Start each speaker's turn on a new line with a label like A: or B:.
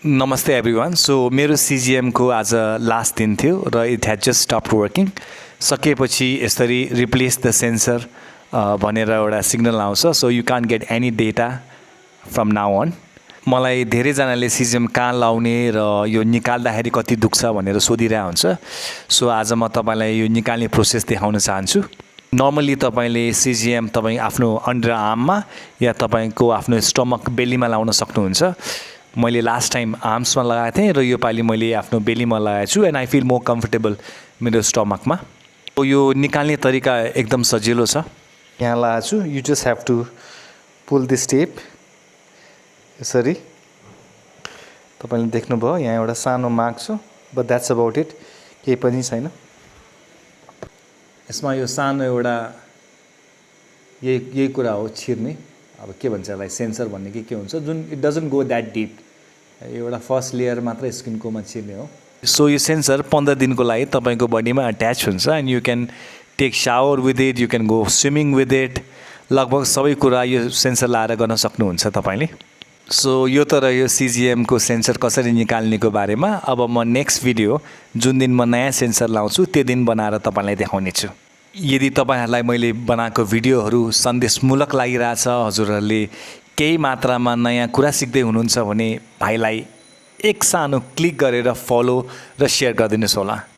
A: नमस्ते everyone. So मेरो सिजिएमको आज लास्ट दिन थियो र it had just stopped working. सकेपछि यसरी रिप्लेस द सेन्सर भनेर एउटा सिग्नल आउँछ। So you can't get any data from now on. मलाई धेरैजनाले सिजिएम कहाँ लाउने र यो निकाल्दाखेरि कति दुख्छ भनेर सोधिरहेको हुन्छ। सो आज म तपाईँलाई यो निकाल्ने प्रोसेस देखाउन चाहन्छु। नर्मली तपाईँले सिजिएम तपाईँ आफ्नो अन्डर आर्ममा या तपाईँको आफ्नो स्टमक बेलीमा लाउन सक्नुहुन्छ। मैले लास्ट टाइम आर्म्समा लगाएको थिएँ र यो पालि मैले आफ्नो बेलीमा लगाएको छु and I feel more comfortable मेरो स्टमकमा। यो निकाल्ने तरिका एकदम सजिलो छ। यहाँ लगाएको छु। You just have to pull this tape यसरी। तपाईँले देख्नुभयो यहाँ एउटा सानो मार्क छ, बट द्याट्स अबाउट इट। केही पनि छैन यसमा। यो सानो एउटा यही कुरा हो छिर्ने। अब के भन्छ यसलाई, सेन्सर भन्ने के हुन्छ जुन it doesn't go that deep. एउटा फर्स्ट लेयर मात्र स्किनकोमा छिर्ने हो। सो यो सेन्सर 15 दिनको लागि तपाईँको बडीमा अट्याच हुन्छ and you can take shower with it, you can go swimming with it. लगभग सबै कुरा यो सेन्सर लाएर गर्न सक्नुहुन्छ तपाईँले। सो यो त रह्यो सिजिएमको सेन्सर कसरी निकाल्नेको बारेमा। अब म नेक्स्ट भिडियो जुन दिन म नयाँ सेन्सर लाउँछु त्यो दिन बनाएर तपाईँलाई देखाउनेछु। यदि तपाईँहरूलाई मैले बनाएको भिडियोहरू सन्देशमूलक लागिरहेछ, हजुरहरूले केही मात्रामा नयाँ कुरा सिक्दै हुनुहुन्छ भने भाइलाई एक सानो क्लिक गरेर फलो र सेयर गरिदिनुहोस् होला।